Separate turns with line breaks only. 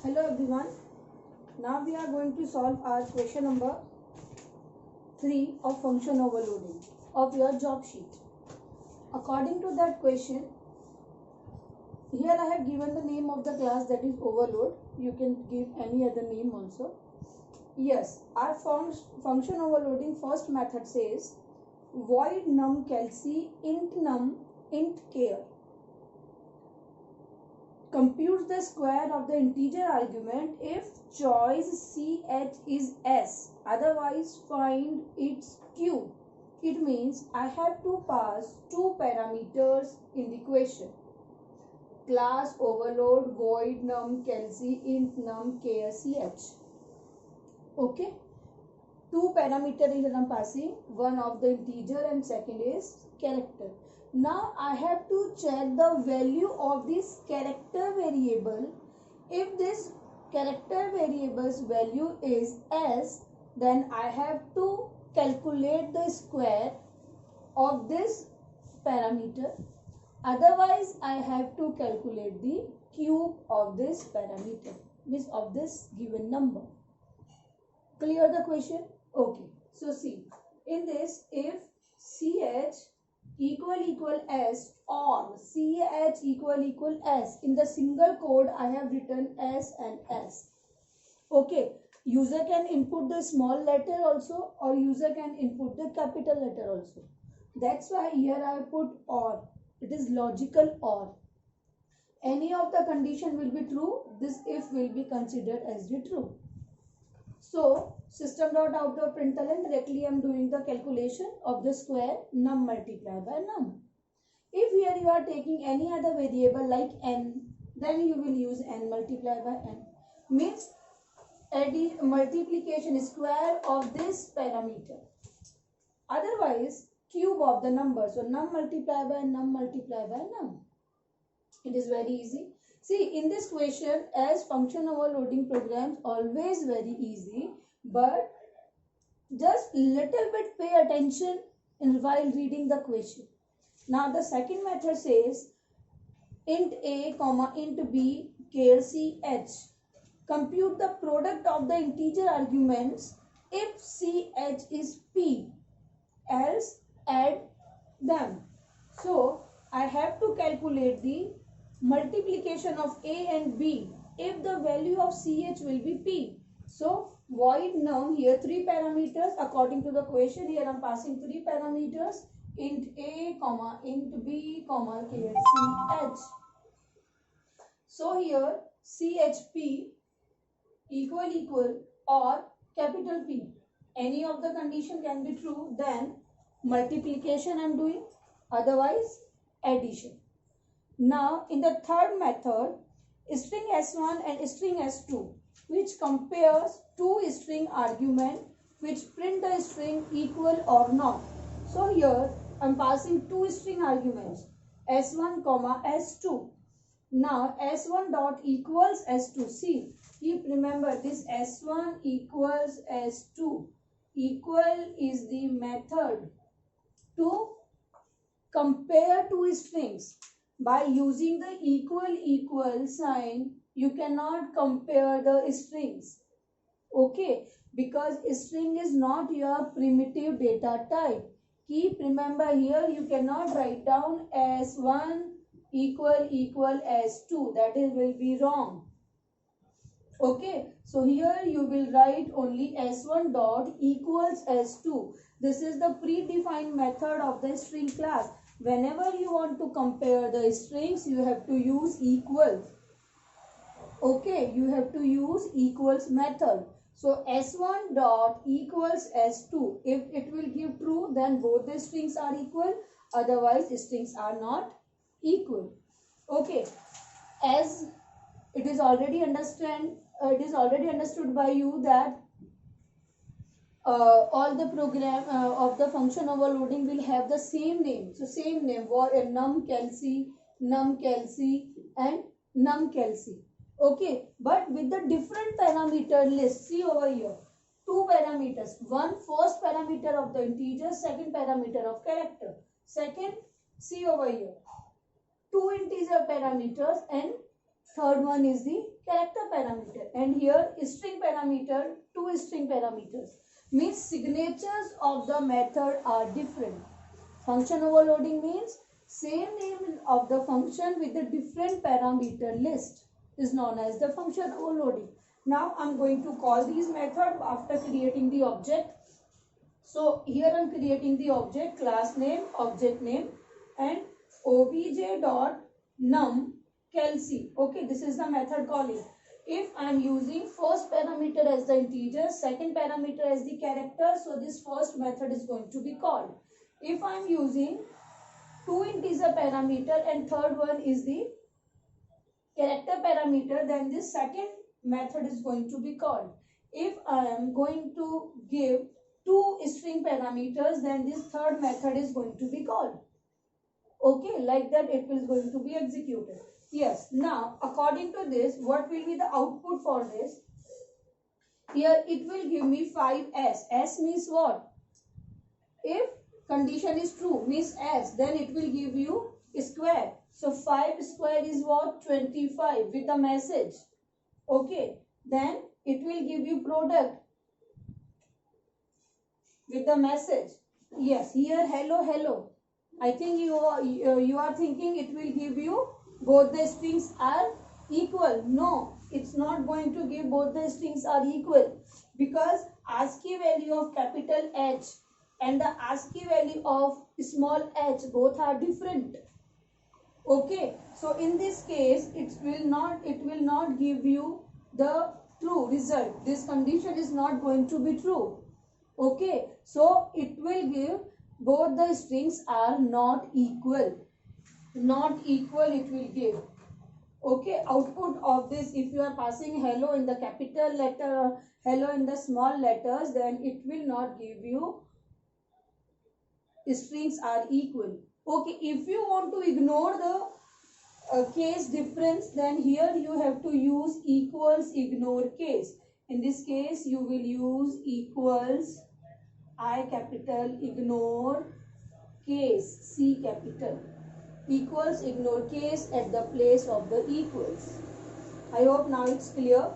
Hello everyone. Now we are going to solve our question number 3 of function overloading of your job sheet. According to that question, here I have given the name of the class, that is overload. You can give any other name also. Yes, our function overloading first method says void num calci int num int char computes the square of the integer argument if choice ch is s, otherwise find its cube. It means I have to pass two parameters in the question. Class overload void num calci int num char ch. Okay, two parameters is I'm passing, one of the integer and second is character. Now I have to check the value of this character variable. If this character variable's value is s, then I have to calculate the square of this parameter. Otherwise, I have to calculate the cube of this parameter, means of this given number. Clear the question? Okay. So see, in this, if ch equal s or ch equal s, in the single code I have written s and s. Okay, user can input the small letter also, or user can input the capital letter also. That's why here I put or. It is logical or. Any of the condition will be true, this if will be considered as the true. So system.out.println, directly I am doing the calculation of the square num multiplied by num. If here you are taking any other variable like n, then you will use n multiplied by n. Means multiplication square of this parameter. Otherwise, cube of the number. So num multiplied by num multiplied by num. It is very easy. See, in this question, as function overloading programs, always very easy, but just little bit pay attention while reading the question. Now the second method says int a comma int b char ch. Compute the product of the integer arguments if ch is p, else add them. So I have to calculate the multiplication of a and b if the value of ch will be p. So void num, here three parameters according to the question. Here I am passing three parameters, int a comma int b comma char ch. So here chp equal or capital P. Any of the condition can be true, then multiplication I am doing, otherwise addition. Now in the third method, string s1 and string s2, which compares two string argument which print the string equal or not. So here I am passing two string arguments, s1 comma s2. Now s1 dot equals s2. See, keep remember this s1 equals s2. Equal is the method to compare two strings. By using the equal sign, you cannot compare the strings. Okay, because string is not your primitive data type. Keep remember, here you cannot write down s1 equal s2. That is will be wrong. Okay, so here you will write only s1 dot equals s2. This is the predefined method of the string class. Whenever you want to compare the strings, you have to use equal. Okay, you have to use equals method. So s1 dot equals s2. If it will give true, then both the strings are equal. Otherwise, strings are not equal. Okay, as it is already understood by you that all the program of the function overloading will have the same name. So same name, num calci, and num calci. Okay, but with the different parameter list. See over here, two parameters. One first parameter of the integer, second parameter of character. Second, see over here, two integer parameters and third one is the character parameter, and here string parameter, two string parameters, means signatures of the method are different. Function overloading means same name of the function with a different parameter list is known as the function overloading. Now I'm going to call these method after creating the object. So here I'm creating the object, class name, object name, and obj.num Kelsey. Okay, this is the method calling. If I'm using first parameter as the integer, second parameter as the character, so this first method is going to be called. If I'm using two integer parameter and third one is the character parameter, then this second method is going to be called. If I am going to give two string parameters, then this third method is going to be called. Okay, like that it is going to be executed. Yes, now according to this, what will be the output for this? Here it will give me 5s. S means what? If condition is true, means s, then it will give you square. So 5 square is what? 25 with the message. Okay, then it will give you product with the message. Yes, here hello hello. I think you are thinking it will give you both the strings are equal. No, it's not going to give both the strings are equal, because ASCII value of capital H and the ASCII value of small h both are different. Okay, so in this case it will not give you the true result. This condition is not going to be true. Okay, so it will give both the strings are not equal. Not equal it will give. Okay, output of this, if you are passing hello in the capital letter, hello in the small letters, then it will not give you strings are equal. Okay, if you want to ignore the case difference, then here you have to use equals ignore case. In this case you will use equals I capital ignore case C capital, equals ignore case at the place of the equals. I hope now it's clear.